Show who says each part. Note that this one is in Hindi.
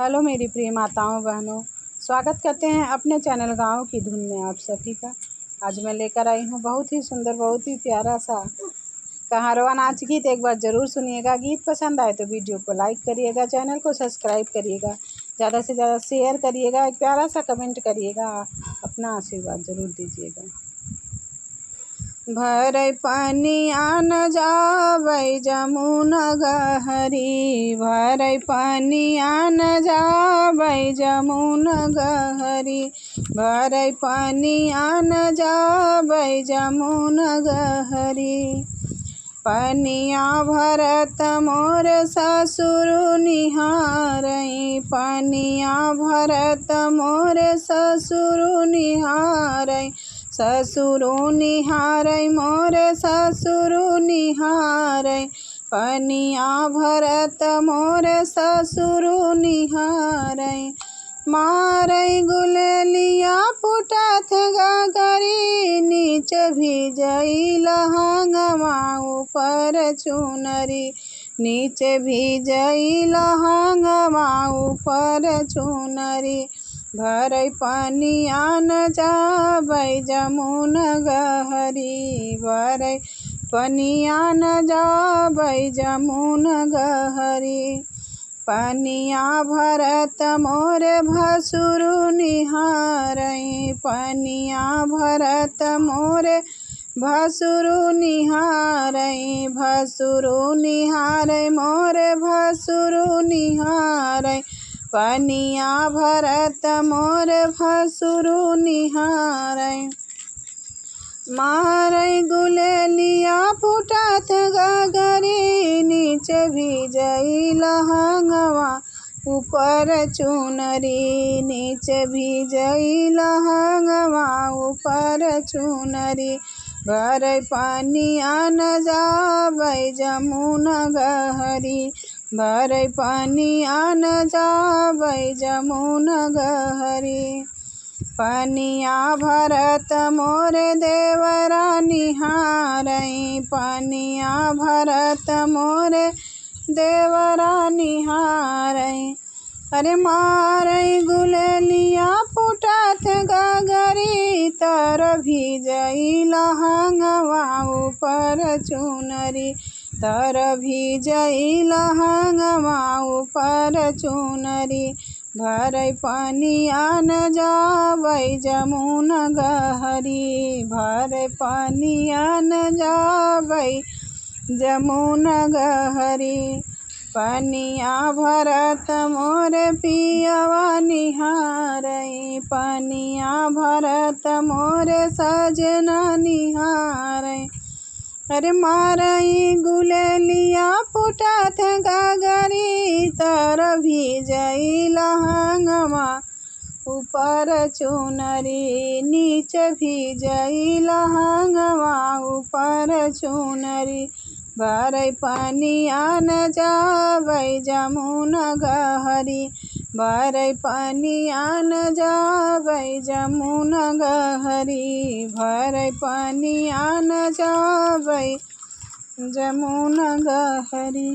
Speaker 1: हेलो मेरी प्रिय माताओं बहनों, स्वागत करते हैं अपने चैनल गाँव की धुन में आप सभी का। आज मैं लेकर आई हूँ बहुत ही सुंदर, बहुत ही प्यारा सा कहारवा नाच गीत। एक बार ज़रूर सुनिएगा। गीत पसंद आए तो वीडियो को लाइक करिएगा, चैनल को सब्सक्राइब करिएगा, ज़्यादा से ज़्यादा शेयर करिएगा, एक प्यारा सा कमेंट करिएगा, अपना आशीर्वाद ज़रूर दीजिएगा। भरै पनिया न जाबै जमुना गहरी, भरै पनिया न जाबै जमुना गहरी, भरै पनिया न जाबै जमुना गहरी। पनिया भरत मोर ससुर निहारै, पनिया भरत मोर ससुर निहारै, ससुर निहारै मोर ससुर निहारै, पनिया भरत मोर ससुर निहारै। मारै गुलेलिया फुटत गगरी, नीच भिजई लहंगवा ऊपर चुनरी, नीच भिजई लहंगवा ऊपर चुनरी। भरै पनिया न जाबै जमुना गहरी, भरै पनिया न जाबै जमुना गहरी। पनिया भरत मोर भसुर निहारै, पनिया भरत मोर भसुर निहारै, भसुर निहारै मोर भसुर निहारै, पनिया भरत मोर भसुर निहारै। मारै गुलेलिया फुटत गगरी, नीच भिजई लहंगवा ऊपर चुनरी, नीच भिजई लहंगवा ऊपर चुनरी। भरै पनिया न जाबै जमुना गहरी, भरै पनिया न जाबै जमुना गहरी। पनिया भरत मोर देवरा निहारै, पनिया भरत मोर देवरा निहारै। अरे मारै गुलेलिया फुटत गगरी, तर भिजई लहंगवा ऊपर चुनरी, तर भिजई लहंगवा ऊपर चुनरी। भरै पनिया न जाबै जमुना गहरी, भरै पनिया न जाबै जमुना गहरी। पनिया भरत मोर पियवा निहारै, पनिया भरत मोर सजना निहारै। अरे मारै गुलेलिया फुटत गगरी, तर भिजई लहंगवा ऊपर चुनरी, नीच भिजई लहंगवा ऊपर चुनरी। भरै पनिया न जाबै जमुना गहरी, भरै पनिया न जाबै जमुना गहरी, भरै पनिया न जाबै जमुना गहरी।